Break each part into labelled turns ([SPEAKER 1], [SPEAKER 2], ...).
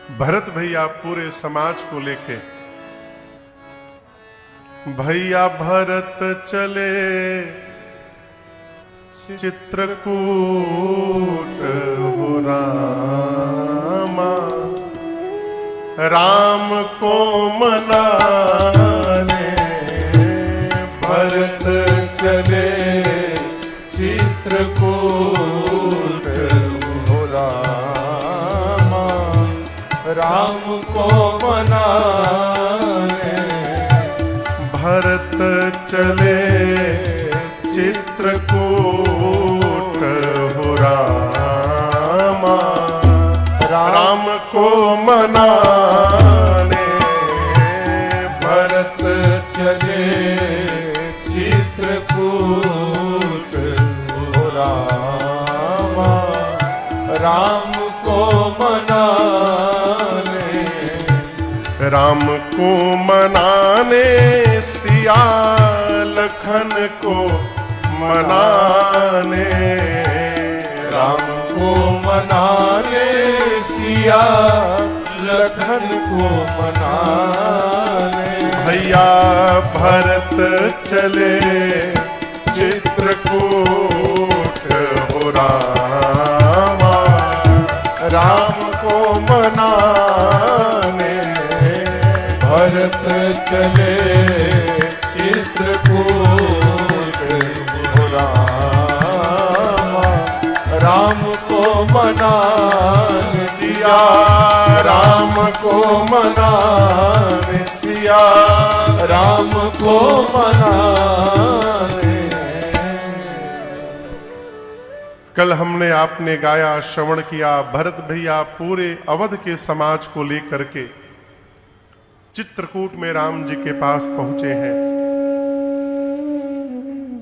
[SPEAKER 1] भरत भैया पूरे समाज को लेके, भैया भरत चले चित्रकूट हो रामा, राम को मनाने भरत चले चित्रकूट हो रामा,
[SPEAKER 2] राम को मनाने
[SPEAKER 1] भरत चले चित्रकूट हो रामा, राम को मनाने
[SPEAKER 2] भरत चले चित्रकूट हो रामा, राम को मनाने
[SPEAKER 1] राम को मनाने सिया लखन को मनाने,
[SPEAKER 2] राम को मनाने सिया लखन को मनाने
[SPEAKER 1] भैया भरत चले चित्रकूट हो रामा,
[SPEAKER 2] राम को मनाने भरत चले चित्रकूट हो रामा, राम को मनाने
[SPEAKER 1] सिया राम को मनाने, सिया
[SPEAKER 2] राम को मनाने।
[SPEAKER 1] कल हमने आपने गाया, श्रवण किया, भरत भैया पूरे अवध के समाज को लेकर के चित्रकूट में राम जी के पास पहुंचे हैं।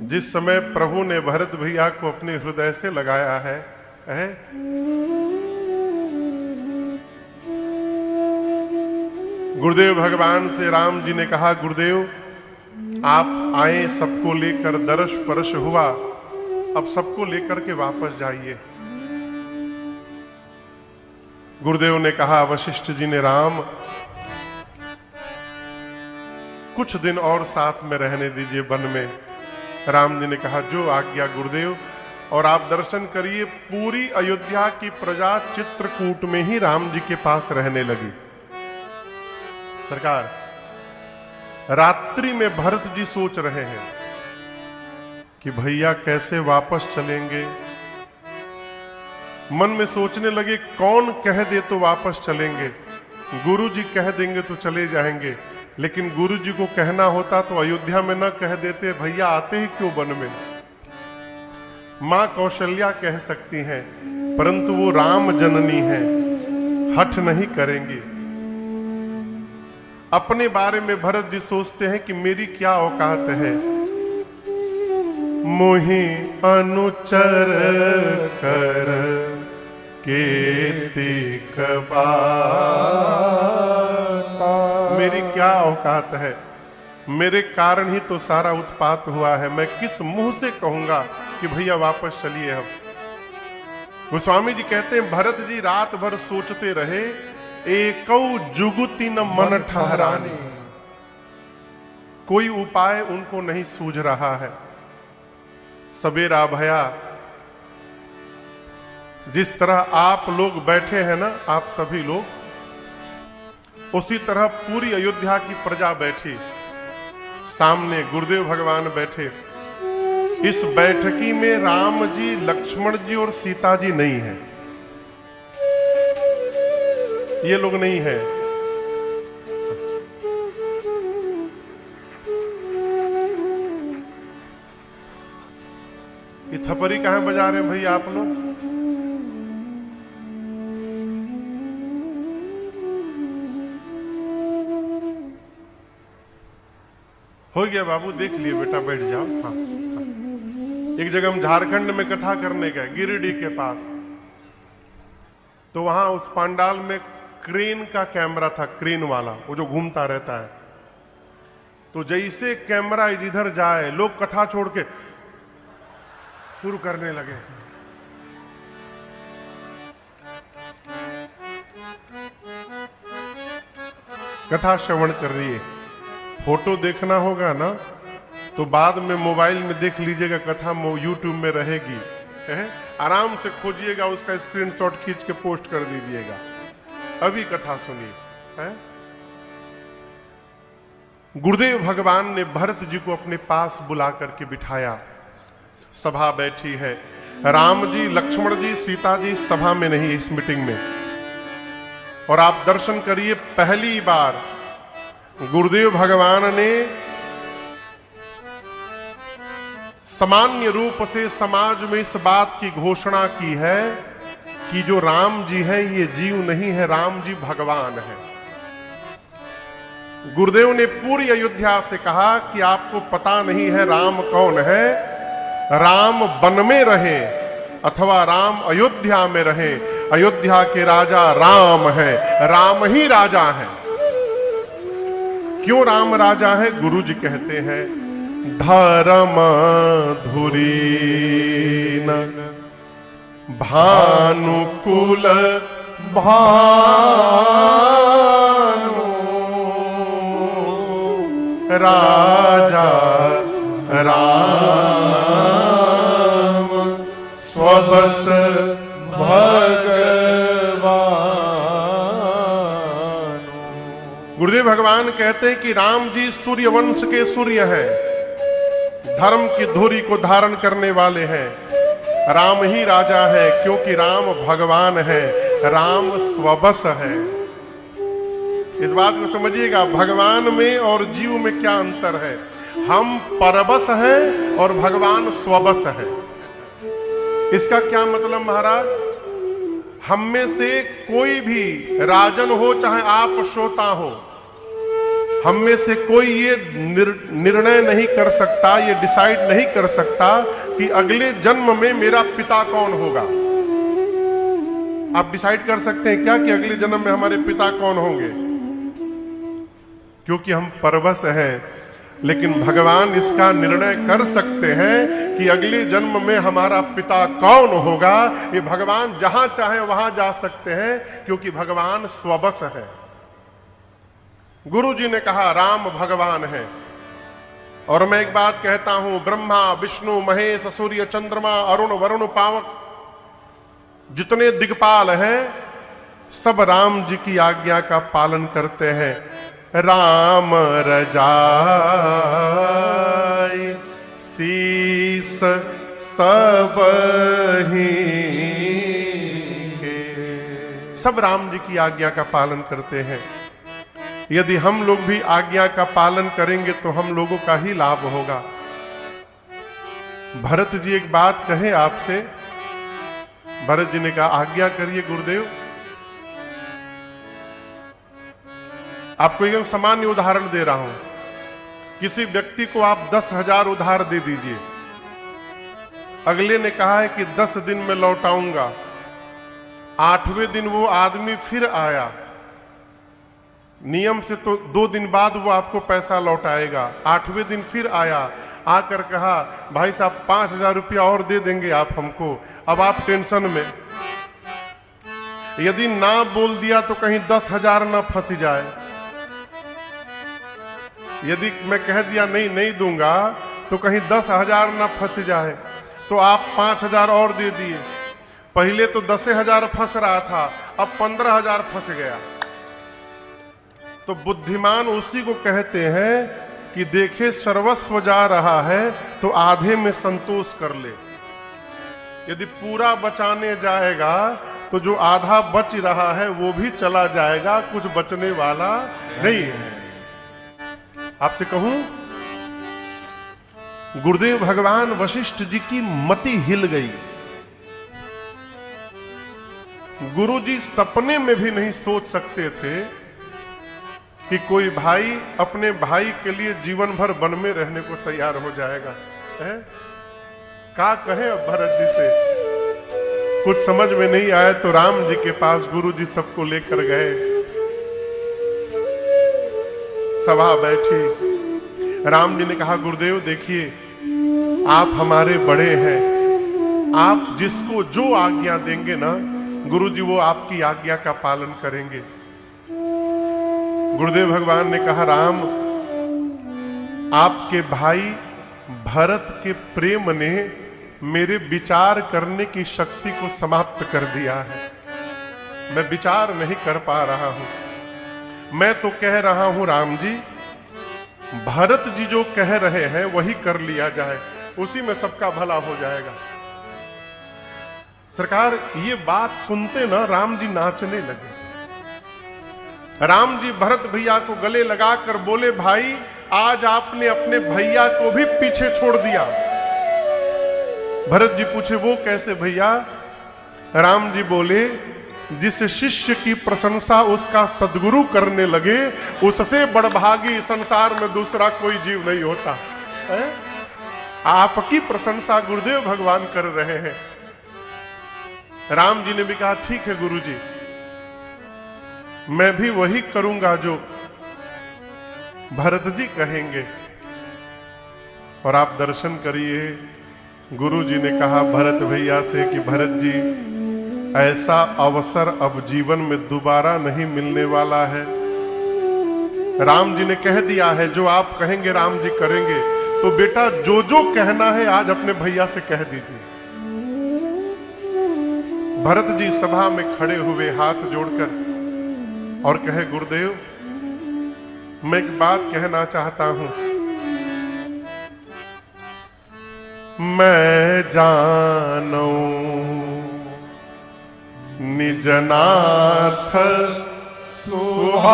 [SPEAKER 1] जिस समय प्रभु ने भरत भैया को अपने हृदय से लगाया है, गुरुदेव भगवान से राम जी ने कहा, गुरुदेव आप आए, सबको लेकर दर्श परश हुआ, अब सबको लेकर के वापस जाइए। गुरुदेव ने कहा, वशिष्ठ जी ने, राम कुछ दिन और साथ में रहने दीजिए वन में। राम जी ने कहा, जो आज्ञा गुरुदेव। और आप दर्शन करिए, पूरी अयोध्या की प्रजा चित्रकूट में ही राम जी के पास रहने लगी। सरकार, रात्रि में भरत जी सोच रहे हैं कि भैया कैसे वापस चलेंगे। मन में सोचने लगे, कौन कह दे तो वापस चलेंगे, गुरु जी कह देंगे तो चले जाएंगे, लेकिन गुरु जी को कहना होता तो अयोध्या में न कह देते, भैया आते ही क्यों वन में। मां कौशल्या कह सकती हैं, परंतु वो राम जननी है, हठ नहीं करेंगी। अपने बारे में भरत जी सोचते हैं कि मेरी क्या औकात है, मोहि अनुचर कर केतिक बाता, मेरी क्या औकात है, मेरे कारण ही तो सारा उत्पात हुआ है। मैं किस मुंह से कहूंगा कि भैया वापस चलिए। हम गोस्वामी जी कहते हैं, भरत जी रात भर सोचते रहे, एकौ जुगुति न मन ठहरानी, कोई उपाय उनको नहीं सूझ रहा है। सवेरा भया, जिस तरह आप लोग बैठे हैं ना, आप सभी लोग, उसी तरह पूरी अयोध्या की प्रजा बैठी, सामने गुरुदेव भगवान बैठे। इस बैठकी में राम जी, लक्ष्मण जी और सीता जी नहीं है, ये लोग नहीं है। ये थपरी कहां बजा रहे हैं भैया आप लोग? हो गया बाबू, देख लिए बेटा, बैठ जाओ। हाँ, हाँ। एक जगह हम झारखंड में कथा करने गए, गिरिडीह के पास, तो वहां उस पंडाल में क्रेन का कैमरा था, क्रेन वाला, वो जो घूमता रहता है। तो जैसे कैमरा इधर जाए, लोग कथा छोड़ के शुरू करने लगे। कथा श्रवण कर रही है। फोटो देखना होगा ना तो बाद में मोबाइल में देख लीजिएगा, कथा यूट्यूब में रहेगी, है? आराम से खोजिएगा, उसका स्क्रीनशॉट खींच के पोस्ट कर दीजिएगा। अभी कथा सुनिए, है? गुरुदेव भगवान ने भरत जी को अपने पास बुला करके बिठाया। सभा बैठी है, राम जी, लक्ष्मण जी, सीता जी सभा में नहीं, इस मीटिंग में। और आप दर्शन करिए, पहली बार गुरुदेव भगवान ने सामान्य रूप से समाज में इस बात की घोषणा की है कि जो राम जी हैं ये जीव नहीं है, राम जी भगवान है। गुरुदेव ने पूरी अयोध्या से कहा कि आपको पता नहीं है राम कौन है, राम वन में रहे अथवा राम अयोध्या में रहे, अयोध्या के राजा राम है, राम ही राजा है। क्यों राम राजा है? गुरु जी कहते हैं, धर्म धुरीन भानुकुल भानु राजा राम स्वबस भगवान। गुरुदेव भगवान कहते हैं कि राम जी सूर्य वंश के सूर्य हैं, धर्म की धुरी को धारण करने वाले हैं। राम ही राजा है क्योंकि राम भगवान है, राम स्वबस है। इस बात को समझिएगा, भगवान में और जीव में क्या अंतर है। हम परबस हैं और भगवान स्वबस है। इसका क्या मतलब महाराज? हम में से कोई भी राजन हो चाहे आप श्रोता हो, हम में से कोई ये निर्णय नहीं कर सकता, ये डिसाइड नहीं कर सकता कि अगले जन्म में मेरा पिता कौन होगा। आप डिसाइड कर सकते हैं क्या कि अगले जन्म में हमारे पिता कौन होंगे? क्योंकि हम परवश हैं। लेकिन भगवान इसका निर्णय कर सकते हैं कि अगले जन्म में हमारा पिता कौन होगा। ये भगवान जहां चाहे वहां जा सकते हैं क्योंकि भगवान स्वबस है। गुरु जी ने कहा राम भगवान है। और मैं एक बात कहता हूं, ब्रह्मा विष्णु महेश सूर्य चंद्रमा अरुण वरुण पावक जितने दिग्पाल हैं सब राम जी की आज्ञा का पालन करते हैं। राम रजाई शीस सबही के, सब राम जी की आज्ञा का पालन करते हैं। यदि हम लोग भी आज्ञा का पालन करेंगे तो हम लोगों का ही लाभ होगा। भरत जी एक बात कहे आपसे। भरत जी ने कहा आज्ञा करिए गुरुदेव। आपको एक सामान्य उदाहरण दे रहा हूं। किसी व्यक्ति को आप 10,000 उधार दे दीजिए। अगले ने कहा है कि 10 दिन में लौटाऊंगा। 8वें दिन वो आदमी फिर आया। नियम से तो 2 दिन बाद वो आपको पैसा लौटाएगा। 8वें दिन फिर आया, आकर कहा भाई साहब 5,000 रुपया और दे देंगे आप हमको। अब आप टेंशन में, यदि ना बोल दिया तो कहीं 10,000 ना फंस जाए। यदि मैं कह दिया नहीं दूंगा तो कहीं 10,000 ना फंस जाए। तो आप 5,000 और दे दिए। पहले तो 10,000 फंस रहा था, अब 15,000 फंस गया। तो बुद्धिमान उसी को कहते हैं कि देखे सर्वस्व जा रहा है तो आधे में संतोष कर ले। यदि पूरा बचाने जाएगा तो जो आधा बच रहा है वो भी चला जाएगा, कुछ बचने वाला नहीं है। आपसे कहूं, गुरुदेव भगवान वशिष्ठ जी की मति हिल गई। गुरु जी सपने में भी नहीं सोच सकते थे कि कोई भाई अपने भाई के लिए जीवन भर वन में रहने को तैयार हो जाएगा। है? क्या कहें अब भरत जी से? कुछ समझ में नहीं आया तो राम जी के पास गुरु जी सबको लेकर गए। सभा बैठी। राम जी ने कहा गुरुदेव देखिए आप हमारे बड़े हैं, आप जिसको जो आज्ञा देंगे ना गुरु जी वो आपकी आज्ञा का पालन करेंगे। गुरुदेव भगवान ने कहा, राम, आपके भाई भरत के प्रेम ने मेरे विचार करने की शक्ति को समाप्त कर दिया है। मैं विचार नहीं कर पा रहा हूं। मैं तो कह रहा हूं राम जी, भरत जी जो कह रहे हैं वही कर लिया जाए, उसी में सबका भला हो जाएगा। सरकार, ये बात सुनते ना राम जी नाचने लगे। राम जी भरत भैया को गले लगाकर बोले, भाई आज आपने अपने भैया को भी पीछे छोड़ दिया। भरत जी पूछे, वो कैसे भैया? राम जी बोले, जिस शिष्य की प्रशंसा उसका सद्गुरु करने लगे, उससे बड़भागी संसार में दूसरा कोई जीव नहीं होता है? आपकी प्रशंसा गुरुदेव भगवान कर रहे हैं। राम जी ने भी कहा, ठीक है गुरु जी, मैं भी वही करूंगा जो भरत जी कहेंगे। और आप दर्शन करिए, गुरु जी ने कहा भरत भैया से कि भरत जी, ऐसा अवसर अब जीवन में दोबारा नहीं मिलने वाला है। राम जी ने कह दिया है, जो आप कहेंगे राम जी करेंगे। तो बेटा जो जो कहना है आज अपने भैया से कह दीजिए। भरत जी सभा में खड़े हुए हाथ जोड़कर और कहे, गुरुदेव, मैं एक बात कहना चाहता हूं। मैं जानू निजनाथ सुहाओ,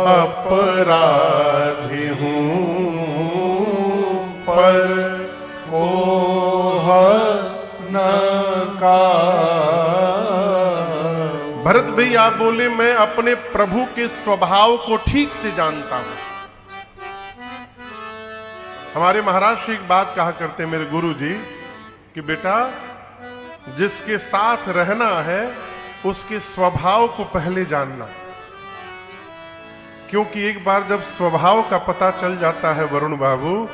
[SPEAKER 1] अपराधी हूं पर मोह न का। भरत भैया बोले, मैं अपने प्रभु के स्वभाव को ठीक से जानता हूं। हमारे महाराज श्री एक बात कहा करते मेरे गुरु जी कि बेटा, जिसके साथ रहना है उसके स्वभाव को पहले जानना, क्योंकि एक बार जब स्वभाव का पता चल जाता है वरुण बाबू,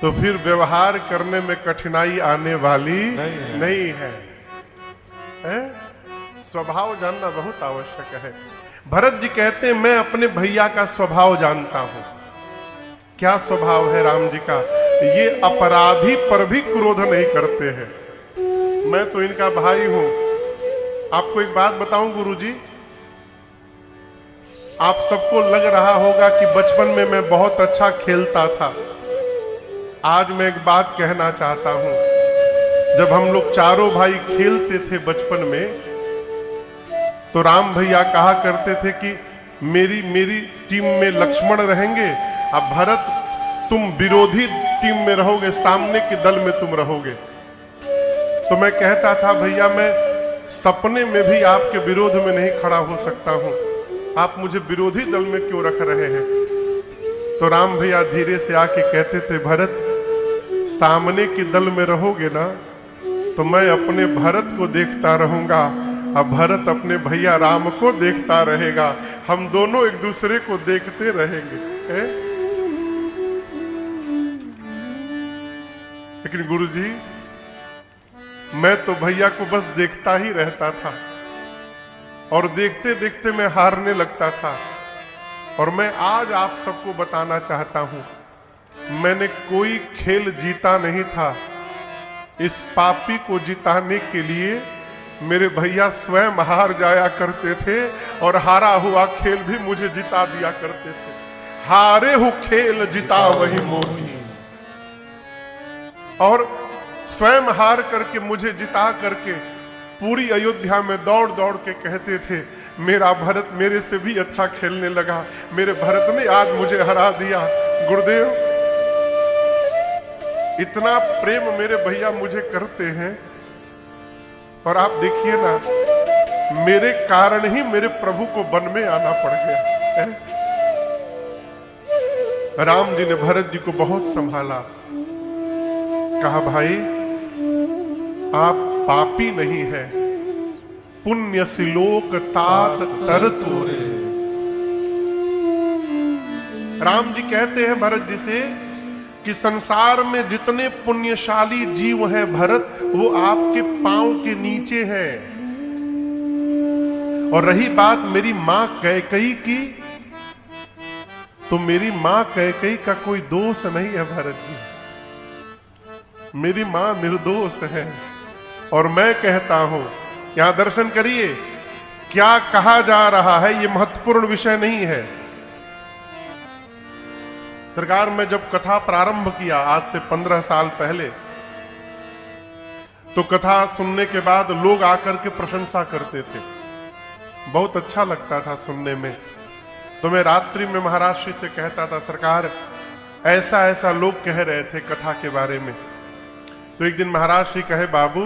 [SPEAKER 1] तो फिर व्यवहार करने में कठिनाई आने वाली नहीं है। स्वभाव जानना बहुत आवश्यक है। भरत जी कहते हैं, मैं अपने भैया का स्वभाव जानता हूं। क्या स्वभाव है राम जी का? ये अपराधी पर भी क्रोध नहीं करते हैं। मैं तो इनका भाई हूं। आपको एक बात बताऊं गुरुजी, आप सबको लग रहा होगा कि बचपन में मैं बहुत अच्छा खेलता था। आज मैं एक बात कहना चाहता हूं। जब हम लोग चारों भाई खेलते थे बचपन में, तो राम भैया कहा करते थे कि मेरी टीम में लक्ष्मण रहेंगे, अब भरत तुम विरोधी टीम में रहोगे, सामने के दल में तुम रहोगे। तो मैं कहता था, भैया मैं सपने में भी आपके विरोध में नहीं खड़ा हो सकता हूं, आप मुझे विरोधी दल में क्यों रख रहे हैं? तो राम भैया धीरे से आके कहते थे, भरत सामने के दल में रहोगे ना, तो मैं अपने भरत को देखता रहूंगा, अब भरत अपने भैया राम को देखता रहेगा, हम दोनों एक दूसरे को देखते रहेंगे। लेकिन गुरुजी, मैं तो भैया को बस देखता ही रहता था और देखते देखते मैं हारने लगता था। और मैं आज आप सबको बताना चाहता हूं, मैंने कोई खेल जीता नहीं था। इस पापी को जिताने के लिए मेरे भैया स्वयं हार जाया करते थे और हारा हुआ खेल भी मुझे जिता दिया करते थे। हारे हु खेल जिता वही मोही। और स्वयं हार करके मुझे जिता करके पूरी अयोध्या में दौड़ दौड़ के कहते थे, मेरा भरत मेरे से भी अच्छा खेलने लगा, मेरे भरत ने आज मुझे हरा दिया। गुरुदेव, इतना प्रेम मेरे भैया मुझे करते हैं, और आप देखिए ना, मेरे कारण ही मेरे प्रभु को वन में आना पड़ गया। राम जी ने भरत जी को बहुत संभाला, कहा भाई आप पापी नहीं है, पुण्य सिलोक तात तर तोरे। राम जी कहते हैं भरत जी से कि संसार में जितने पुण्यशाली जीव हैं भरत, वो आपके पांव के नीचे हैं। और रही बात मेरी मां कैकेयी की, तो मेरी मां कैकेयी का कोई दोष नहीं है भरत जी। मेरी मां निर्दोष है। और मैं कहता हूं, यहां दर्शन करिए, क्या कहा जा रहा है यह महत्वपूर्ण विषय नहीं है। सरकार, मैं जब कथा प्रारंभ किया आज से 15 साल पहले, तो कथा सुनने के बाद लोग आकर के प्रशंसा करते थे, बहुत अच्छा लगता था सुनने में। तो मैं रात्रि में महाराज श्री से कहता था, सरकार ऐसा ऐसा लोग कह रहे थे कथा के बारे में। तो एक दिन महाराज श्री कहे, बाबू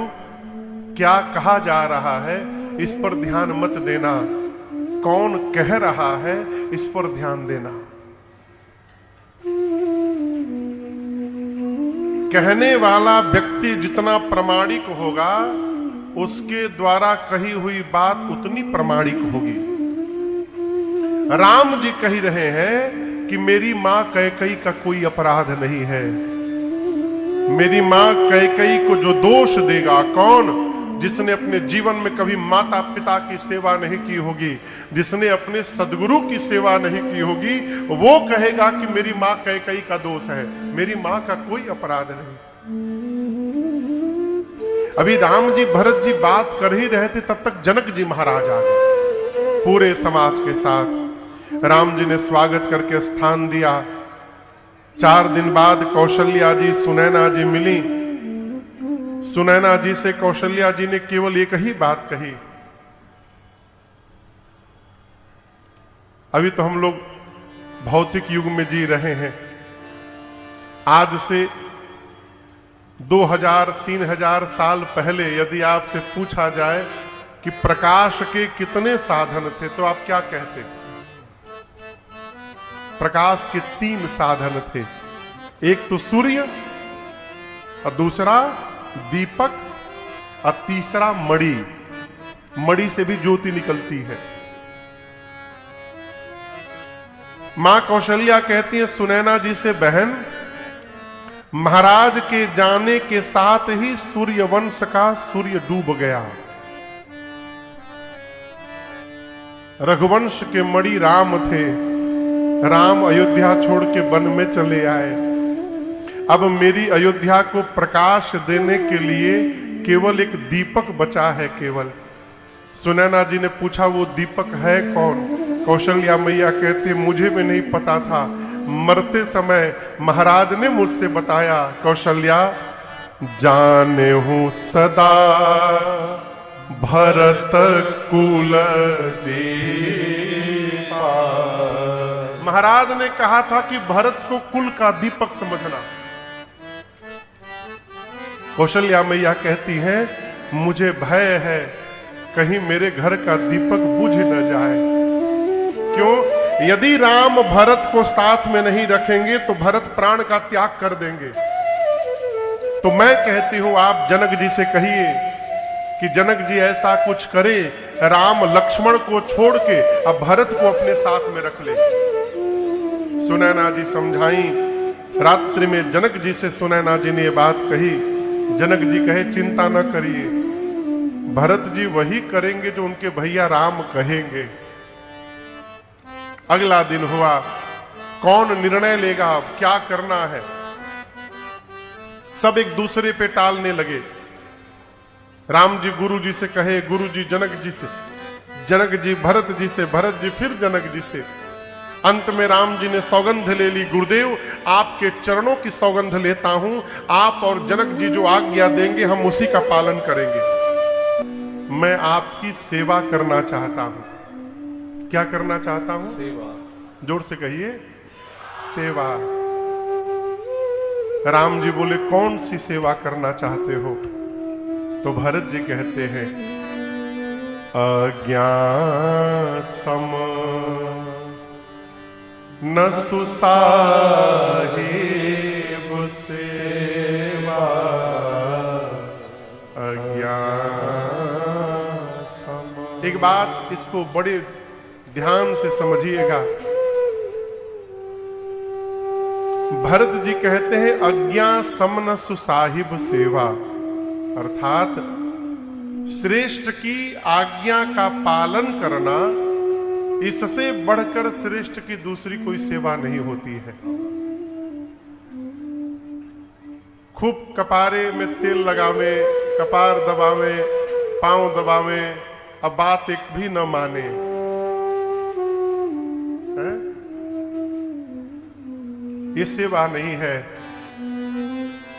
[SPEAKER 1] क्या कहा जा रहा है इस पर ध्यान मत देना, कौन कह रहा है इस पर ध्यान देना। कहने वाला व्यक्ति जितना प्रामाणिक होगा, उसके द्वारा कही हुई बात उतनी प्रामाणिक होगी। राम जी कह रहे हैं कि मेरी मां कैकेयी का कोई अपराध नहीं है। मेरी मां कैकेयी को जो दोष देगा, कौन? जिसने अपने जीवन में कभी माता पिता की सेवा नहीं की होगी, जिसने अपने सदगुरु की सेवा नहीं की होगी, वो कहेगा कि मेरी मां कैकेयी का दोष है। मेरी मां का कोई अपराध नहीं। अभी राम जी भरत जी बात कर ही रहे थे, तब तक जनक जी महाराज आ गए पूरे समाज के साथ। राम जी ने स्वागत करके स्थान दिया। 4 दिन बाद कौशल्या जी, सुनैना जी मिली। सुनैना जी से कौशल्या जी ने केवल एक ही बात कही, अभी तो हम लोग भौतिक युग में जी रहे हैं। आज से 2000-3000 साल पहले यदि आपसे पूछा जाए कि प्रकाश के कितने साधन थे, तो आप क्या कहते? प्रकाश के 3 साधन थे। एक तो सूर्य, और दूसरा दीपक, और तीसरा मणि। मणि से भी ज्योति निकलती है। मां कौशल्या कहती है सुनैना जी से, बहन महाराज के जाने के साथ ही सूर्य वंश का सूर्य डूब गया। रघुवंश के मणि राम थे। राम अयोध्या छोड़ के वन में चले आए। अब मेरी अयोध्या को प्रकाश देने के लिए केवल एक दीपक बचा है केवल। सुनैना जी ने पूछा, वो दीपक है कौन? कौशल्या मैया कहते, मुझे भी नहीं पता था, मरते समय महाराज ने मुझसे बताया। कौशल्या, जाने हूं सदा भरत कुल दीपा। महाराज ने कहा था कि भरत को कुल का दीपक समझना। कौशल्या मैया कहती हैं, मुझे भय है कहीं मेरे घर का दीपक बुझ न जाए। क्यों? यदि राम भरत को साथ में नहीं रखेंगे तो भरत प्राण का त्याग कर देंगे। तो मैं कहती हूं, आप जनक जी से कहिए कि जनक जी ऐसा कुछ करे, राम लक्ष्मण को छोड़ के अब भरत को अपने साथ में रख ले। सुनैना जी समझाई। रात्रि में जनक जी से सुनैना जी ने ये बात कही। जनक जी कहे, चिंता न करिए, भरत जी वही करेंगे जो उनके भैया राम कहेंगे। अगला दिन हुआ। कौन निर्णय लेगा, अब क्या करना है? सब एक दूसरे पे टालने लगे। राम जी गुरु जी से कहे, गुरु जी जनक जी से, जनक जी भरत जी से, भरत जी फिर जनक जी से। अंत में राम जी ने सौगंध ले ली, गुरुदेव आपके चरणों की सौगंध लेता हूं, आप और जनक जी जो आज्ञा देंगे हम उसी का पालन करेंगे। मैं आपकी सेवा करना चाहता हूं। क्या करना चाहता हूं?
[SPEAKER 2] सेवा।
[SPEAKER 1] जोर से कहिए, सेवा। राम जी बोले, कौन सी सेवा करना चाहते हो? तो भरत जी कहते हैं, अज्ञान सम न सुसाहिब सेवा, अज्ञान सम। एक बात इसको बड़े ध्यान से समझिएगा। भरत जी कहते हैं, अज्ञा सम न सुसाहिब सेवा, अर्थात श्रेष्ठ की आज्ञा का पालन करना, इससे बढ़कर श्रेष्ठ की दूसरी कोई सेवा नहीं होती है। खूब कपारे में तेल लगावे, कपार दबावे, पांव दबावे, अब बात एक भी न माने, है? ये सेवा नहीं है।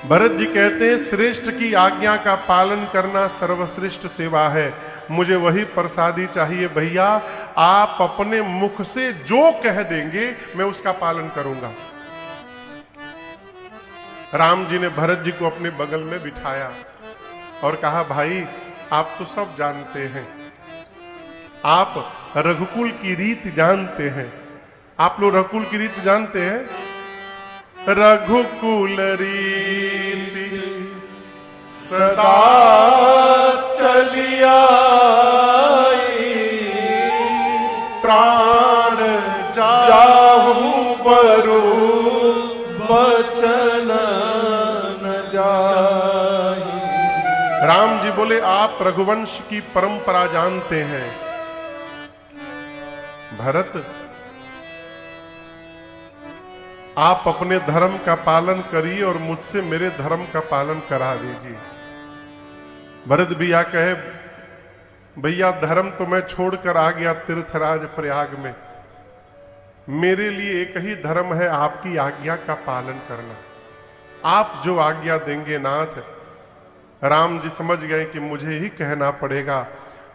[SPEAKER 1] भरत जी कहते हैं श्रेष्ठ की आज्ञा का पालन करना सर्वश्रेष्ठ सेवा है। मुझे वही प्रसादी चाहिए भैया, आप अपने मुख से जो कह देंगे मैं उसका पालन करूंगा। राम जी ने भरत जी को अपने बगल में बिठाया और कहा, भाई आप तो सब जानते हैं, आप रघुकुल की रीत जानते हैं। आप लोग रघुकुल की रीत जानते हैं? रघुकुल रीति
[SPEAKER 2] सदा चलिया
[SPEAKER 1] प्राण
[SPEAKER 2] जाहू बरु बचन न जाहि।
[SPEAKER 1] राम जी बोले, आप रघुवंश की परंपरा जानते हैं। भरत, आप अपने धर्म का पालन करिए और मुझसे मेरे धर्म का पालन करा दीजिए। भरत भैया कहे, भैया धर्म तो मैं छोड़कर आ गया तीर्थराज प्रयाग में, मेरे लिए एक ही धर्म है, आपकी आज्ञा का पालन करना। आप जो आज्ञा देंगे नाथ। राम जी समझ गए कि मुझे ही कहना पड़ेगा।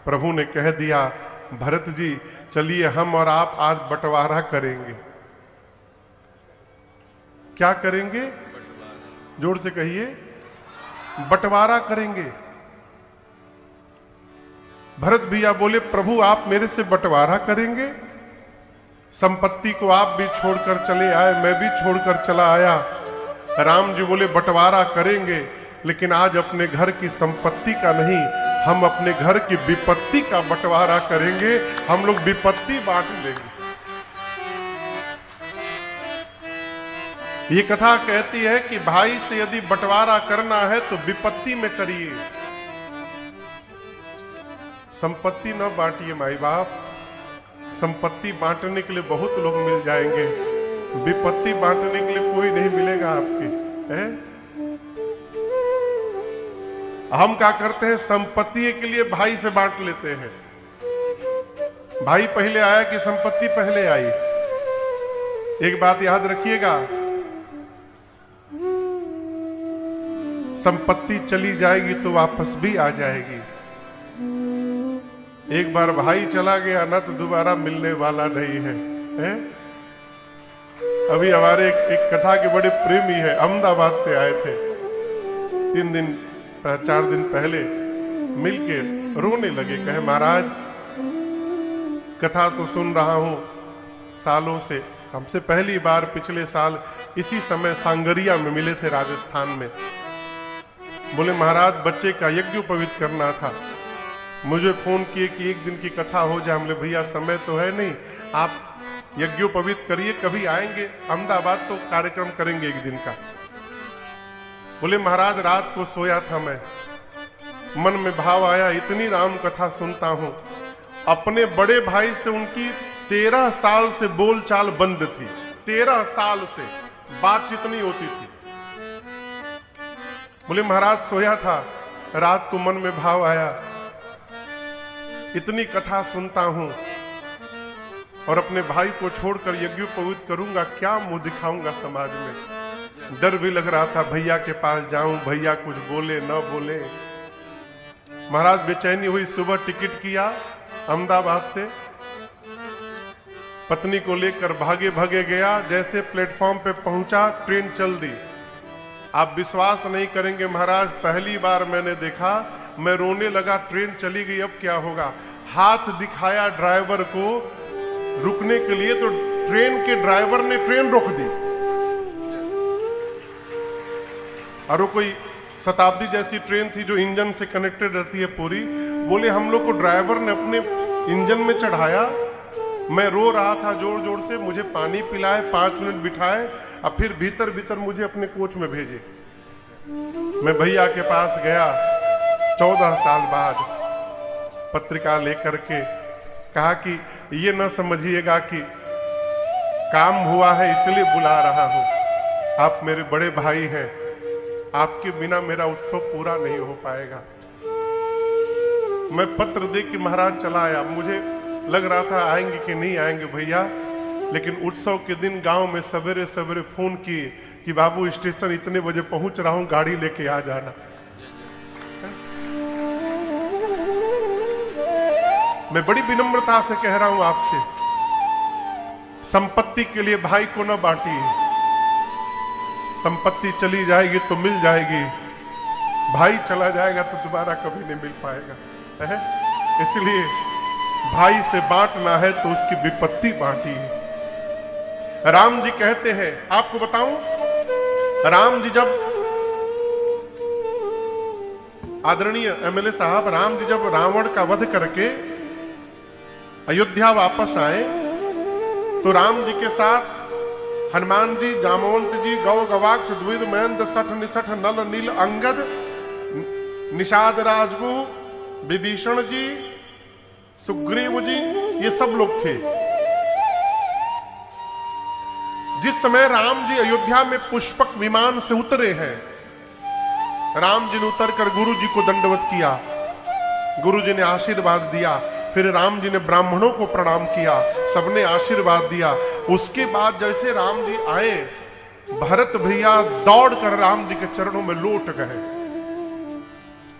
[SPEAKER 1] प्रभु ने कह दिया, भरत जी चलिए हम और आप आज बंटवारा करेंगे। क्या करेंगे? जोर से कहिए, बंटवारा करेंगे। भरत भैया बोले, प्रभु आप मेरे से बंटवारा करेंगे? संपत्ति को आप भी छोड़कर चले आए, मैं भी छोड़कर चला आया। राम जी बोले, बंटवारा करेंगे, लेकिन आज अपने घर की संपत्ति का नहीं, हम अपने घर की विपत्ति का बंटवारा करेंगे। हम लोग विपत्ति बांट लेंगे। ये कथा कहती है कि भाई से यदि बंटवारा करना है तो विपत्ति में करिए, संपत्ति न बांटिए। माई बाप, संपत्ति बांटने के लिए बहुत लोग मिल जाएंगे, विपत्ति बांटने के लिए कोई नहीं मिलेगा आपके, है? हम क्या करते हैं, संपत्ति के लिए भाई से बांट लेते हैं। भाई पहले आया कि संपत्ति पहले आई? एक बात याद रखिएगा, संपत्ति चली जाएगी तो वापस भी आ जाएगी। एक बार भाई चला गया ना तो दोबारा मिलने वाला नहीं है, है? अभी हमारे एक कथा के बड़े प्रेमी है, अहमदाबाद से आए थे। 4 दिन पहले मिलके रोने लगे, कहे महाराज कथा तो सुन रहा हूं सालों से, हमसे पहली बार पिछले साल इसी समय सांगरिया में मिले थे राजस्थान में। बोले महाराज बच्चे का यज्ञोपवीत करना था, मुझे फोन किए कि एक दिन की कथा हो जाए। हमने भैया समय तो है नहीं, आप यज्ञोपवीत करिए, कभी आएंगे अहमदाबाद तो कार्यक्रम करेंगे एक दिन का। बोले महाराज रात को सोया था मैं, मन में भाव आया, इतनी राम कथा सुनता हूं। अपने बड़े भाई से उनकी 13 साल से बोलचाल बंद थी, 13 साल से बातचीत नहीं होती थी। बोले महाराज सोया था, रात को मन में भाव आया, इतनी कथा सुनता हूं और अपने भाई को छोड़कर यज्ञोपवीत करूंगा, क्या मुंह दिखाऊंगा समाज में। डर भी लग रहा था भैया के पास जाऊं, भैया कुछ बोले न बोले। महाराज बेचैनी हुई, सुबह टिकट किया अहमदाबाद से, पत्नी को लेकर भागे भागे गया। जैसे प्लेटफॉर्म पे पहुंचा ट्रेन चल दी। आप विश्वास नहीं करेंगे महाराज, पहली बार मैंने देखा, मैं रोने लगा। ट्रेन चली गई, अब क्या होगा। हाथ दिखाया ड्राइवर को रुकने के लिए, तो ट्रेन के ड्राइवर ने ट्रेन रोक दी। और वो कोई शताब्दी जैसी ट्रेन थी जो इंजन से कनेक्टेड रहती है पूरी। बोले हम लोग को ड्राइवर ने अपने इंजन में चढ़ाया। मैं रो रहा था जोर जोर से, मुझे पानी पिलाए, 5 मिनट बिठाए और फिर भीतर भीतर मुझे अपने कोच में भेजे। मैं भैया के पास गया 14 साल बाद। पत्रिका लेकर के कहा कि ये न समझिएगा कि काम हुआ है इसलिए बुला रहा हूं, आप मेरे बड़े भाई हैं, आपके बिना मेरा उत्सव पूरा नहीं हो पाएगा। मैं पत्र देख के महाराज चला आया। मुझे लग रहा था आएंगे कि नहीं आएंगे भैया, लेकिन उत्सव के दिन गांव में सवेरे सवेरे फोन किए कि बाबू स्टेशन इतने बजे पहुंच रहा हूं, गाड़ी लेके आ जाना। मैं बड़ी विनम्रता से कह रहा हूं आपसे, संपत्ति के लिए भाई को न बांटिए। संपत्ति चली जाएगी तो मिल जाएगी, भाई चला जाएगा तो दोबारा कभी नहीं मिल पाएगा। इसलिए भाई से बांटना है तो उसकी विपत्ति बांटिए। राम जी कहते हैं, आपको बताऊं, राम जी जब, आदरणीय एमएलए साहब, राम जी जब रावण का वध करके अयोध्या वापस आए तो राम जी के साथ हनुमान जी, जामवंत जी, गौ गवाक्ष, द्विज, महेंद्र, सठ निसठ, नल, नील, अंगद, निषाद राजगु, विभीषण जी, सुग्रीव जी, ये सब लोग थे। जिस समय राम जी अयोध्या में पुष्पक विमान से उतरे हैं, राम जी ने उतरकर गुरु जी को दंडवत किया, गुरु जी ने आशीर्वाद दिया, फिर राम जी ने ब्राह्मणों को प्रणाम किया, सबने आशीर्वाद दिया। उसके बाद जैसे राम जी आए, भरत भैया दौड़कर राम जी के चरणों में लौट गए।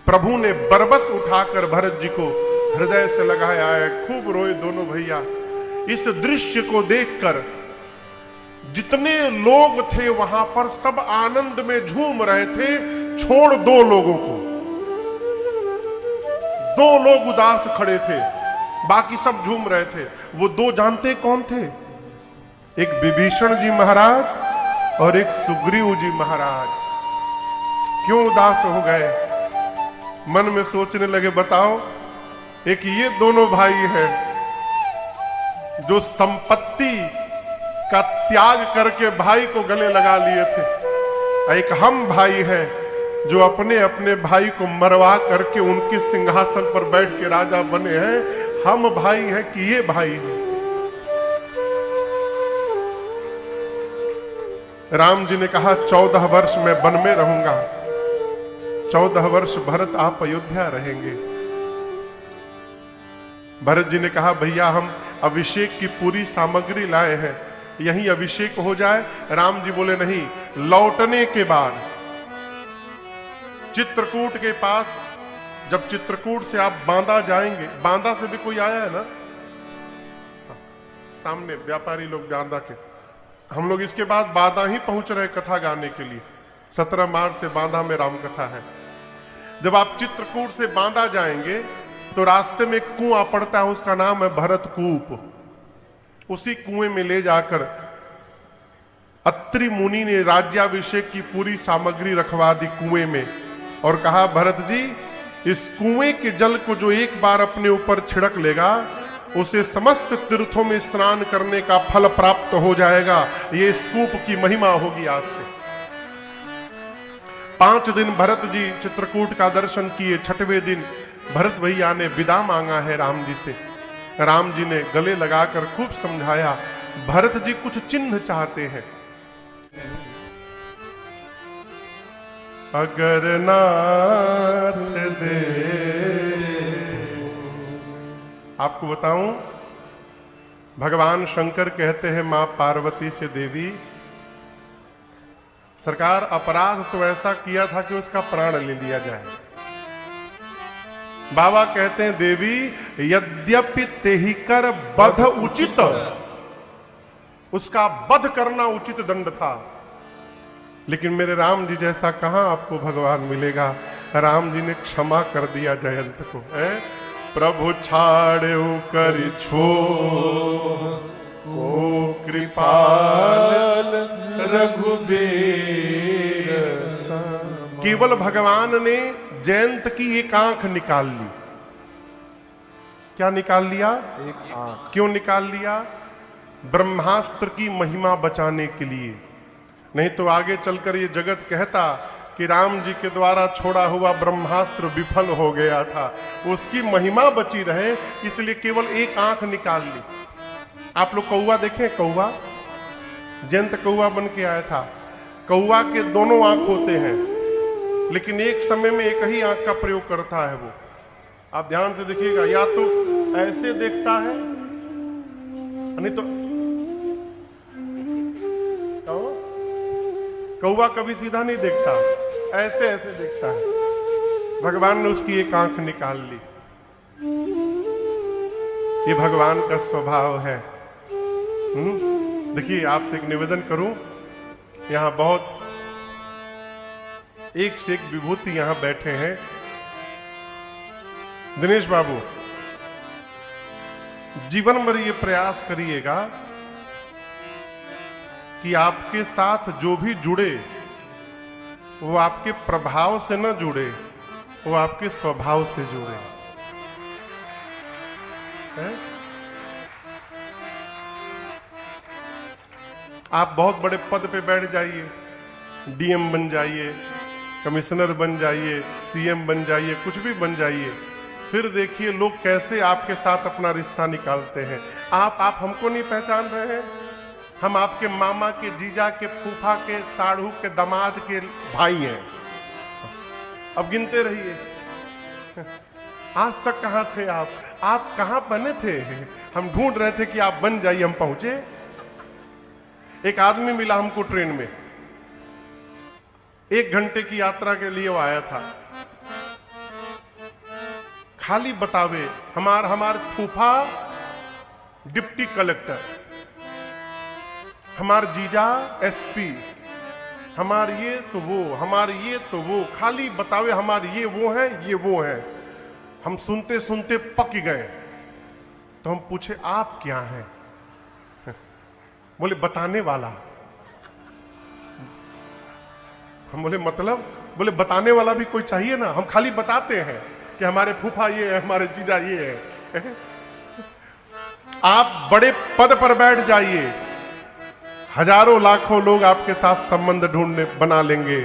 [SPEAKER 1] प्रभु ने बरबस उठाकर भरत जी को हृदय से लगाया है, खूब रोए दोनों भैया। इस दृश्य को देखकर जितने लोग थे वहां पर सब आनंद में झूम रहे थे, छोड़ दो लोगों को। दो लोग उदास खड़े थे, बाकी सब झूम रहे थे। वो दो जानते कौन थे? एक विभीषण जी महाराज और एक सुग्रीव जी महाराज। क्यों उदास हो गए? मन में सोचने लगे, बताओ, एक ये दोनों भाई हैं जो संपत्ति का त्याग करके भाई को गले लगा लिए थे, एक हम भाई हैं जो अपने अपने भाई को मरवा करके उनके सिंहासन पर बैठ के राजा बने हैं। हम भाई हैं कि ये भाई हैं? राम जी ने कहा 14 वर्ष मैं वन में रहूंगा, 14 वर्ष भरत आप अयोध्या रहेंगे। भरत जी ने कहा भैया हम अभिषेक की पूरी सामग्री लाए हैं, यहीं अभिषेक हो जाए। राम जी बोले नहीं, लौटने के बाद चित्रकूट के पास, जब चित्रकूट से आप बांदा जाएंगे, बांदा से भी कोई आया है ना, सामने व्यापारी लोग बांदा के, हम लोग इसके बाद बांदा ही पहुंच रहे कथा गाने के लिए। 17 मार्च से बांदा में राम कथा है। जब आप चित्रकूट से बांदा जाएंगे तो रास्ते में एक कुआं पड़ता है, उसका नाम है भरत कूप। उसी कुएं में ले जाकर अत्रि मुनि ने राज्याभिषेक की पूरी सामग्री रखवा दी कुएं में, और कहा भरत जी इस कुएं के जल को जो एक बार अपने ऊपर छिड़क लेगा उसे समस्त तीर्थों में स्नान करने का फल प्राप्त हो जाएगा। ये इस कूप की महिमा होगी आज से। 5 दिन भरत जी चित्रकूट का दर्शन किए। 6वें दिन भरत भैया ने विदा मांगा है राम जी से। राम जी ने गले लगाकर खूब समझाया। भरत जी कुछ चिन्ह चाहते हैं। अगर नाथ दे, आपको बताऊं, भगवान शंकर कहते हैं मां पार्वती से, देवी सरकार अपराध तो ऐसा किया था कि उसका प्राण ले लिया जाए। बाबा कहते हैं देवी यद्यपि तेहि कर बध उचित, उसका वध करना उचित दंड था, लेकिन मेरे राम जी जैसा कहां आपको भगवान मिलेगा। राम जी ने क्षमा कर दिया जयंत को। प्रभु छाड़े कर छो को कृपाल रघुबीर। केवल भगवान ने जयंत की एक आंख निकाल ली। क्या निकाल लिया? एक आंख। क्यों निकाल लिया? ब्रह्मास्त्र की महिमा बचाने के लिए। नहीं तो आगे चलकर ये जगत कहता कि राम जी के द्वारा छोड़ा हुआ ब्रह्मास्त्र विफल हो गया था, उसकी महिमा बची रहे इसलिए केवल एक आंख निकाल ली। आप लोग कौवा देखें, कौवा जयंत कौवा बन के आया था। कौवा के दोनों आंख होते हैं, लेकिन एक समय में एक ही आंख का प्रयोग करता है वो। आप ध्यान से देखिएगा, या तो ऐसे देखता है, नहीं तो कौवा कभी सीधा नहीं देखता, ऐसे ऐसे देखता है। भगवान ने उसकी एक आंख निकाल ली। ये भगवान का स्वभाव है। देखिए, आपसे एक निवेदन करूं, यहां बहुत एक से एक विभूति यहां बैठे हैं। दिनेश बाबू, जीवन भर ये प्रयास करिएगा कि आपके साथ जो भी जुड़े वो आपके प्रभाव से न जुड़े, वो आपके स्वभाव से जुड़े। है? आप बहुत बड़े पद पे बैठ जाइए, डीएम बन जाइए, कमिश्नर बन जाइए, सीएम बन जाइए, कुछ भी बन जाइए, फिर देखिए लोग कैसे आपके साथ अपना रिश्ता निकालते हैं। आप हमको नहीं पहचान रहे हैं, हम आपके मामा के, जीजा के, फूफा के, साढ़ू के, दामाद के भाई हैं। अब गिनते रहिए, आज तक कहां थे आप कहां बने थे? हम ढूंढ रहे थे कि आप बन जाइए, हम पहुंचे। एक आदमी मिला हमको ट्रेन में, 1 घंटे की यात्रा के लिए वो आया था। खाली बतावे, हमार फूफा डिप्टी कलेक्टर, हमार जीजा एसपी, हमार ये तो वो, हमार ये तो वो, खाली बतावे हमार ये वो है, ये वो है। हम सुनते सुनते पक गए। तो हम पूछे आप क्या हैं? बोले बताने वाला। हम बोले मतलब? बोले बताने वाला भी कोई चाहिए ना, हम खाली बताते हैं कि हमारे फूफा ये है, हमारे जीजा ये है। आप बड़े पद पर बैठ जाइए, हजारों लाखों लोग आपके साथ संबंध ढूंढने बना लेंगे,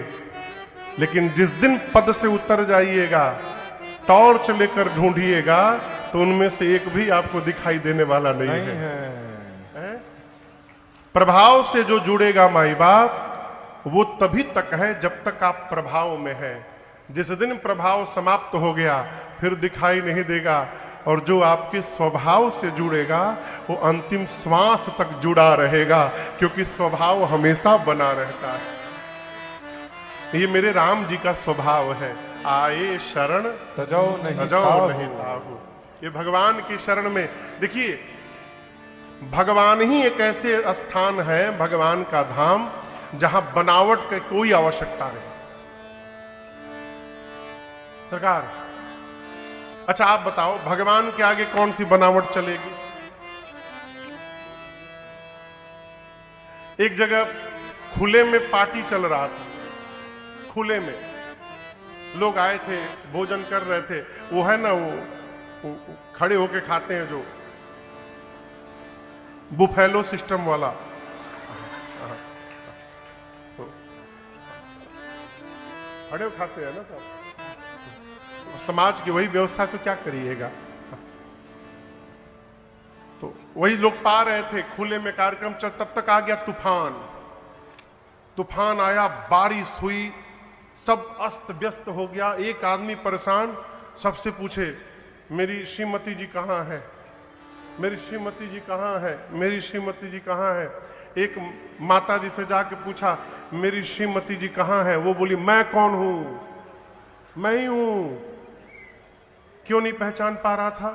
[SPEAKER 1] लेकिन जिस दिन पद से उतर जाइएगा, टॉर्च लेकर ढूंढिएगा, तो उनमें से एक भी आपको दिखाई देने वाला नहीं है। प्रभाव से जो जुड़ेगा माई बाप, वो तभी तक है जब तक आप प्रभाव में हैं। जिस दिन प्रभाव समाप्त हो गया, फिर दिखाई नहीं देगा। और जो आपके स्वभाव से जुड़ेगा, वो अंतिम श्वास तक जुड़ा रहेगा, क्योंकि स्वभाव हमेशा बना रहता है। ये मेरे राम जी का स्वभाव है, आए शरण
[SPEAKER 2] तजौ नहीं
[SPEAKER 1] ताहू। ये भगवान की शरण में देखिए, भगवान ही एक ऐसे स्थान है, भगवान का धाम, जहां बनावट की कोई आवश्यकता नहीं। सरकार, अच्छा आप बताओ, भगवान के आगे कौन सी बनावट चलेगी? एक जगह खुले में पार्टी चल रहा था, खुले में लोग आए थे, भोजन कर रहे थे। वो है ना, वो खड़े होके खाते हैं, जो बुफेलो सिस्टम वाला, तो खड़े हो खाते हैं ना सब। समाज की वही व्यवस्था, तो क्या करिएगा। तो वही लोग पा रहे थे, खुले में कार्यक्रम चल, तब तक आ गया तूफान। तूफान आया, बारिश हुई, सब अस्त व्यस्त हो गया। एक आदमी परेशान, सबसे पूछे मेरी श्रीमती जी कहाँ है, मेरी श्रीमती जी कहाँ है, मेरी श्रीमती जी कहाँ है। एक माता जी से जाके पूछा, मेरी श्रीमती जी कहाँ है? वो बोली, मैं कौन हूं, मैं ही हूं। क्यों नहीं पहचान पा रहा था?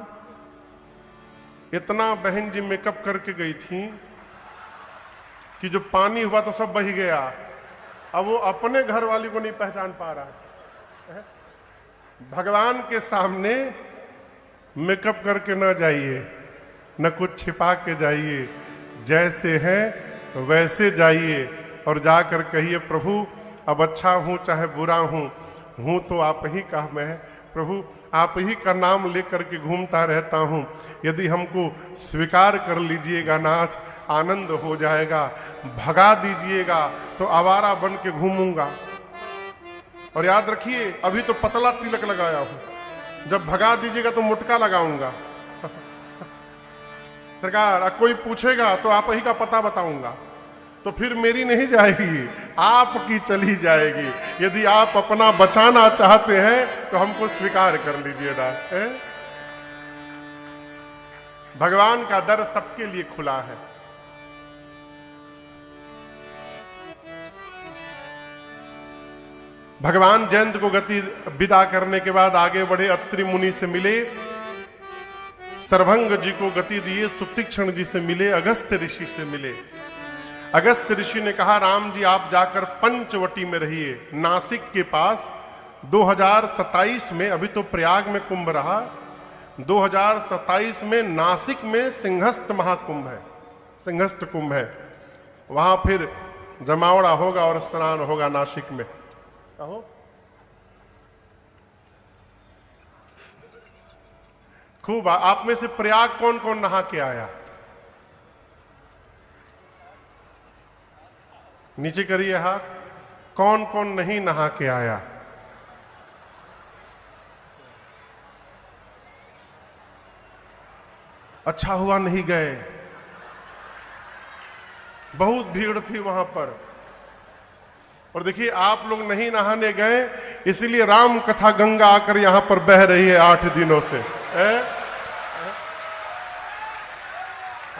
[SPEAKER 1] इतना बहन जी मेकअप करके गई थी कि जो पानी हुआ तो सब बह गया। अब वो अपने घर वाली को नहीं पहचान पा रहा। भगवान के सामने मेकअप करके ना जाइए, न कुछ छिपा के जाइए, जैसे हैं वैसे जाइए और जाकर कहिए, प्रभु अब अच्छा हूं चाहे बुरा हूं तो आप ही का मैं, प्रभु आप ही का नाम लेकर के घूमता रहता हूं। यदि हमको स्वीकार कर लीजिएगा नाथ, आनंद हो जाएगा। भगा दीजिएगा तो आवारा बन के घूमूंगा। और याद रखिए अभी तो पतला तिलक लगाया हूं, जब भगा दीजिएगा तो मोटका लगाऊंगा। सरकार कोई पूछेगा तो आप ही का पता बताऊंगा, तो फिर मेरी नहीं जाएगी, आपकी चली जाएगी। यदि आप अपना बचाना चाहते हैं तो हमको स्वीकार कर लीजिए ना। भगवान का दर सबके लिए खुला है। भगवान जयंत को गति विदा करने के बाद आगे बढ़े, अत्रि मुनि से मिले, सर्वभंग जी को गति दिए, सुतीक्षण जी से मिले, अगस्त्य ऋषि से मिले। अगस्त्य ऋषि ने कहा राम जी आप जाकर पंचवटी में रहिए, नासिक के पास। 2027 में, अभी तो प्रयाग में कुंभ रहा, 2027 में नासिक में सिंहस्थ महाकुंभ है, सिंहस्थ कुंभ है। वहां फिर जमावड़ा होगा और स्नान होगा नासिक में। कहो खूब। आप में से प्रयाग कौन कौन नहा के आया? नीचे करिए हाथ। कौन कौन नहीं नहा के आया? अच्छा हुआ नहीं गए, बहुत भीड़ थी वहां पर। और देखिए आप लोग नहीं नहाने गए, इसलिए राम कथा गंगा आकर यहां पर बह रही है 8 दिनों से।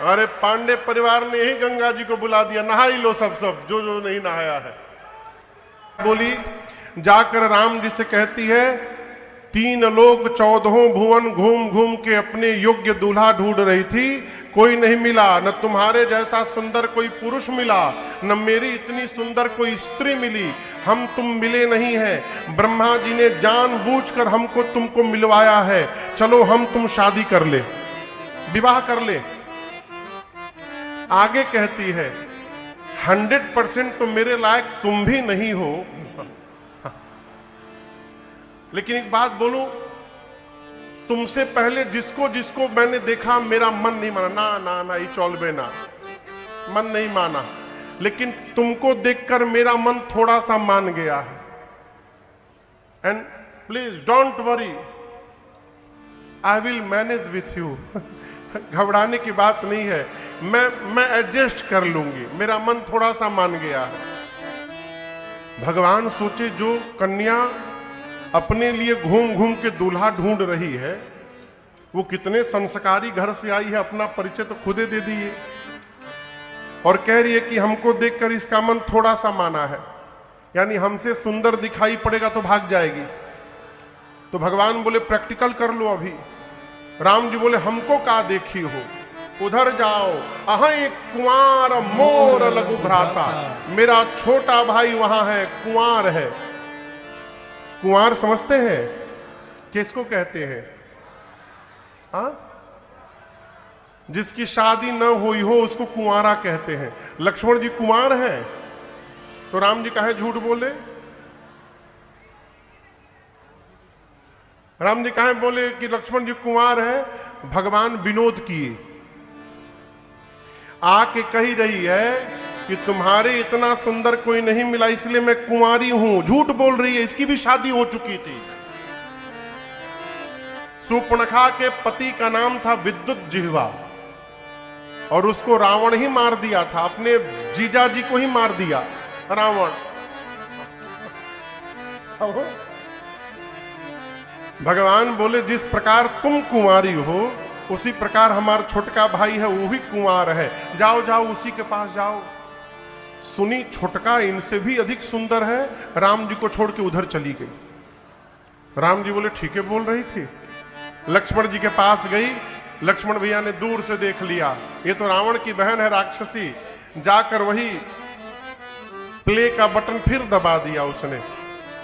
[SPEAKER 1] अरे पांडे परिवार ने ही गंगा जी को बुला दिया, नहा ही लो सब जो जो नहीं नहाया है। बोली जाकर राम जी से कहती है 3 लोग 14 भुवन घूम घूम के अपने योग्य दूल्हा ढूंढ रही थी, कोई नहीं मिला। न तुम्हारे जैसा सुंदर कोई पुरुष मिला, न मेरी इतनी सुंदर कोई स्त्री मिली, हम तुम मिले नहीं हैं। ब्रह्मा जी ने जानबूझकर हमको तुमको मिलवाया है, चलो हम तुम शादी कर ले, विवाह कर ले। आगे कहती है 100% तो मेरे लायक तुम भी नहीं हो, लेकिन एक बात बोलूं, तुमसे पहले जिसको जिसको मैंने देखा मेरा मन नहीं माना। ना ना ना ये चौलबे ना, मन नहीं माना, लेकिन तुमको देखकर मेरा मन थोड़ा सा मान गया है। And please don't worry, I will manage with you. घबराने की बात नहीं है, मैं एडजस्ट कर लूंगी, मेरा मन थोड़ा सा मान गया है। भगवान सोचे जो कन्या अपने लिए घूम घूम के दूल्हा ढूंढ रही है, वो कितने संस्कारी घर से आई है, अपना परिचय तो खुदे दे दिए। और कह रही है कि हमको देखकर इसका मन थोड़ा सा माना है, यानी हमसे सुंदर दिखाई पड़ेगा तो भाग जाएगी। तो भगवान बोले प्रैक्टिकल कर लो अभी। राम जी बोले हमको का देखी हो, उधर जाओ, अहं कुंवार मोर लघु भ्राता, मेरा छोटा भाई वहां है, कुंवार है। कुंवार समझते हैं किसको कहते हैं? हाँ, जिसकी शादी न हुई हो उसको कुंवारा कहते हैं। लक्ष्मण जी कुंवार हैं, तो राम जी काहे झूठ बोले? राम जी काहे बोले कि लक्ष्मण जी कुंवार है? भगवान विनोद किए, आके कही रही है कि तुम्हारे इतना सुंदर कोई नहीं मिला, इसलिए मैं कुंवारी हूं। झूठ बोल रही है, इसकी भी शादी हो चुकी थी। सूर्पणखा के पति का नाम था विद्युत जिह्वा, और उसको रावण ही मार दिया था, अपने जीजा जी को ही मार दिया रावण। भगवान बोले जिस प्रकार तुम कुंवारी हो, उसी प्रकार हमारा छोटका भाई है, वो भी कुंवार है। जाओ जाओ उसी के पास जाओ। सुनी छोटका इनसे भी अधिक सुंदर है, राम जी को छोड़ के उधर चली गई। राम जी बोले ठीक है बोल रही थी। लक्ष्मण जी के पास गई, लक्ष्मण भैया ने दूर से देख लिया, ये तो रावण की बहन है राक्षसी। जाकर वही प्ले का बटन फिर दबा दिया उसने।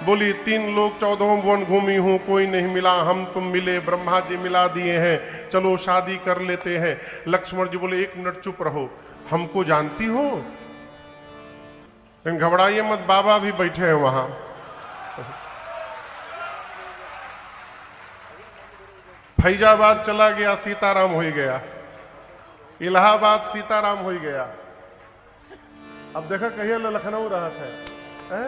[SPEAKER 1] बोली 3 लोग 14 भुवन घूमी हूं, कोई नहीं मिला, हम तुम मिले, ब्रह्मा जी मिला दिए हैं, चलो शादी कर लेते हैं। लक्ष्मण जी बोले 1 मिनट चुप रहो, हमको जानती हो? लेकिन घबराइए मत, बाबा भी बैठे हैं वहां। फैजाबाद चला गया, सीताराम हो गया। इलाहाबाद सीताराम हो गया। अब देखा कहिए लखनऊ रहा था,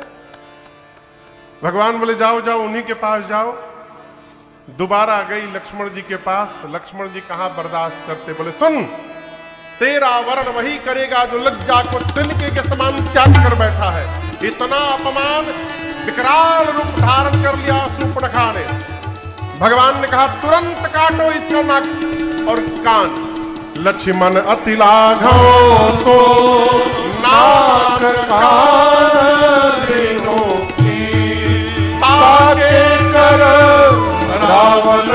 [SPEAKER 1] भगवान बोले जाओ जाओ उन्हीं के पास जाओ। दोबारा गई लक्ष्मण जी के पास। लक्ष्मण जी कहां बर्दाश्त करते, बोले सुन, तेरा वर्ण वही करेगा जो लज्जा को तिनके के समान त्याग कर बैठा है। इतना अपमान, विकराल रूप धारण कर लिया शूर्पणखा ने। भगवान ने कहा तुरंत काटो इसका नाक और कान। लक्ष्मण अति लाघव सो नाक कान ताके कर रावण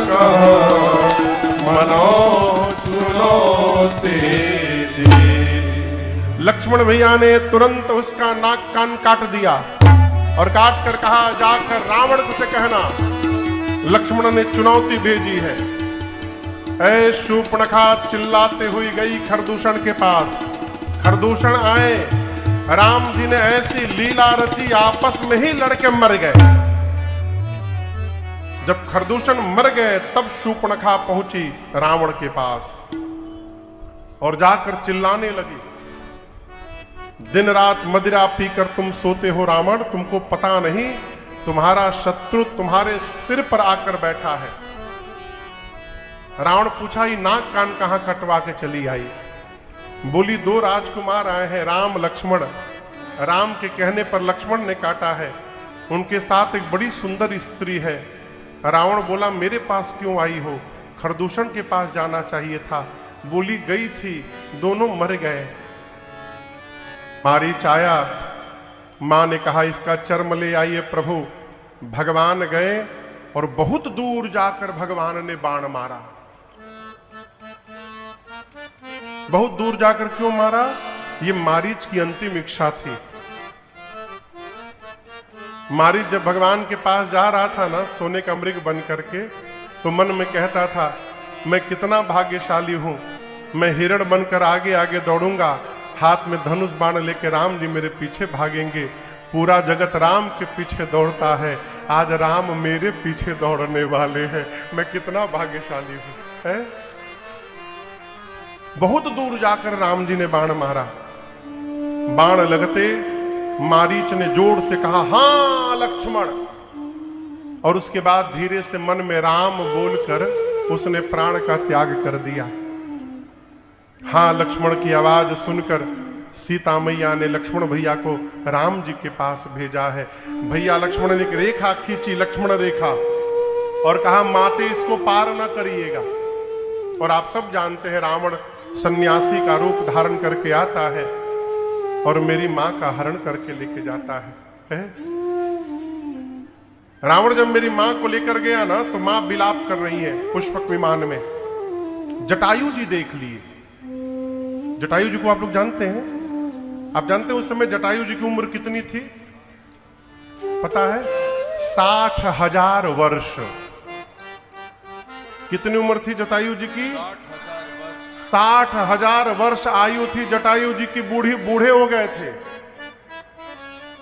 [SPEAKER 1] कह मनो चुनौती दी। लक्ष्मण भैया ने तुरंत उसका नाक कान काट दिया और काट कर कहा जाकर रावण से कहना। लक्ष्मण ने चुनौती भेजी है। ऐ शूर्पणखा चिल्लाते हुई गई खरदूषण के पास। खरदूषण आए, राम जी ने ऐसी लीला रची, आपस में ही लड़के मर गए। जब खरदूषण मर गए तब शूर्पणखा पहुंची रावण के पास और जाकर चिल्लाने लगी, दिन रात मदिरा पीकर तुम सोते हो रावण, तुमको पता नहीं तुम्हारा शत्रु तुम्हारे सिर पर आकर बैठा है। रावण पूछा ही नाक कान कहां कटवा के चली आई? बोली दो राजकुमार आए हैं, राम लक्ष्मण। राम के कहने पर लक्ष्मण ने काटा है। उनके साथ एक बड़ी सुंदर स्त्री है। रावण बोला मेरे पास क्यों आई हो? खरदूषण के पास जाना चाहिए था। बोली गई थी, दोनों मर गए। मारीच आया, मां ने कहा इसका चर्म ले आइए प्रभु। भगवान गए और बहुत दूर जाकर भगवान ने बाण मारा। बहुत दूर जाकर क्यों मारा? ये मारीच की अंतिम इच्छा थी। मारीच जब भगवान के पास जा रहा था ना सोने का मृग बन करके, तो मन में कहता था मैं कितना भाग्यशाली हूं, मैं हिरण बनकर आगे आगे दौड़ूंगा, हाथ में धनुष बाण लेकर राम जी मेरे पीछे भागेंगे। पूरा जगत राम के पीछे दौड़ता है, आज राम मेरे पीछे दौड़ने वाले हैं, मैं कितना भाग्यशाली हूं। है? बहुत दूर जाकर राम जी ने बाण मारा। बाण लगते मारीच ने जोर से कहा हां लक्ष्मण, और उसके बाद धीरे से मन में राम बोलकर उसने प्राण का त्याग कर दिया। हां लक्ष्मण की आवाज सुनकर सीता मैया ने लक्ष्मण भैया को राम जी के पास भेजा है। भैया लक्ष्मण ने एक रेखा खींची, लक्ष्मण रेखा, और कहा माते इसको पार न करिएगा। और आप सब जानते हैं रावण सन्यासी का रूप धारण करके आता है और मेरी मां का हरण करके लेके जाता है? रावण जब मेरी मां को लेकर गया ना तो मां विलाप कर रही है पुष्पक विमान में। जटायु जी देख लिए। जटायु जी को आप लोग जानते हैं? आप जानते हैं उस समय जटायु जी की उम्र कितनी थी? पता है? 60,000 वर्ष। कितनी उम्र थी जटायु जी की? 60,000 वर्ष आयु थी जटायु जी की। बूढ़े हो गए थे।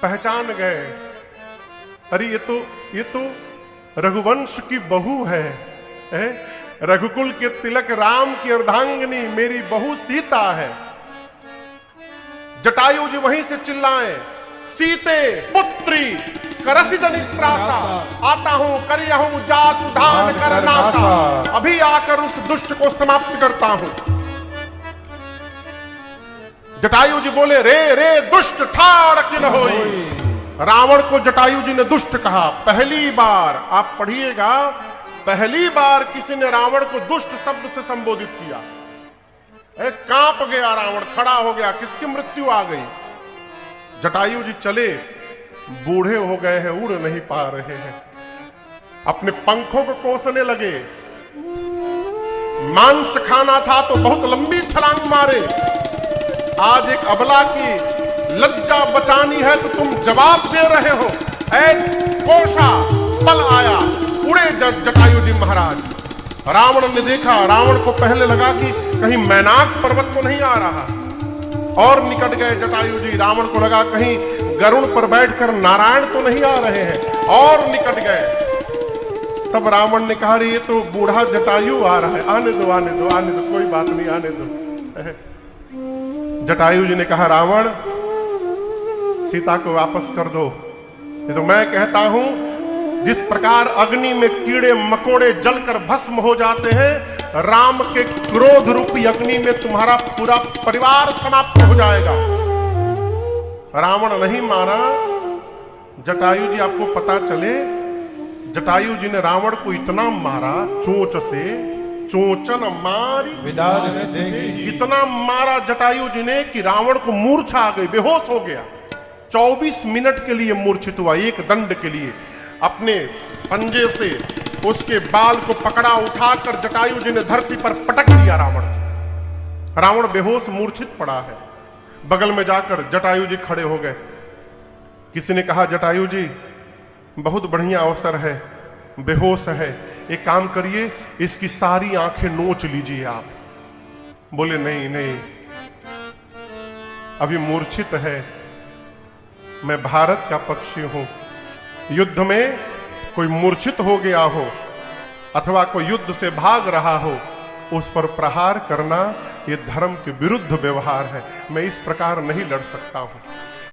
[SPEAKER 1] पहचान गए, अरे ये तो रघुवंश की बहू है, रघुकुल के तिलक राम की अर्धांगिनी मेरी बहू सीता है। जटायु जी वहीं से चिल्लाए सीते पुत्री करसी जनित्रासा, आता हूं करिया हूं जात धान कर नासा, अभी आकर उस दुष्ट को समाप्त करता हूं। जटायु जी बोले रे रे दुष्ट ठाड़ किन होई। रावण को जटायु जी ने दुष्ट कहा। पहली बार आप पढ़िएगा, पहली बार किसी ने रावण को दुष्ट शब्द से संबोधित किया। कांप गया रावण, खड़ा हो गया, किसकी मृत्यु आ गई? जटायु जी चले, बूढ़े हो गए हैं, उड़ नहीं पा रहे हैं, अपने पंखों को कोसने लगे। मांस खाना था तो बहुत लंबी छलांग मारे। आज एक अबला की लज्जा बचानी है तो तुम जवाब दे रहे हो। ऐ कोशा पल आया, उड़े जटायु जी महाराज। रावण ने देखा, रावण को पहले लगा कि कहीं मैनाक पर्वत तो नहीं आ रहा, और निकट गए जटायु जी। रावण को लगा कहीं गरुड़ पर बैठकर नारायण तो नहीं आ रहे हैं, और निकट गए। तब रावण ने कहा ये तो बूढ़ा जटायु आ रहा है, आने दो आने दो आने दो, कोई बात नहीं, आने दो। जटायु जी ने कहा रावण सीता को वापस कर दो। ये तो मैं कहता हूं, जिस प्रकार अग्नि में कीड़े मकोड़े जलकर भस्म हो जाते हैं, राम के क्रोध रूपी अग्नि में तुम्हारा पूरा परिवार समाप्त हो जाएगा। रावण नहीं मारा, जटायु जी, आपको पता चले, जटायु जी ने रावण को इतना मारा, चोंच से, चोंचन मारी
[SPEAKER 2] विदार देगी।
[SPEAKER 1] इतना मारा जटायु जी ने कि रावण को मूर्छा आ गई, बेहोश हो गया। 24 मिनट के लिए मूर्छित हुआ, एक दंड के लिए। अपने पंजे से उसके बाल को पकड़ा, उठाकर जटायु जी ने धरती पर पटक दिया रावण। रावण बेहोश मूर्छित पड़ा है। बगल में जाकर जटायु जी खड़े हो गए। किसी ने कहा, जटायु जी बहुत बढ़िया अवसर है, बेहोश है, एक काम करिए, इसकी सारी आंखें नोच लीजिए आप। बोले नहीं नहीं, अभी मूर्छित है, मैं भारत का पक्षी हूं। युद्ध में कोई मूर्छित हो गया हो अथवा कोई युद्ध से भाग रहा हो, उस पर प्रहार करना यह धर्म के विरुद्ध व्यवहार है। मैं इस प्रकार नहीं लड़ सकता हूं।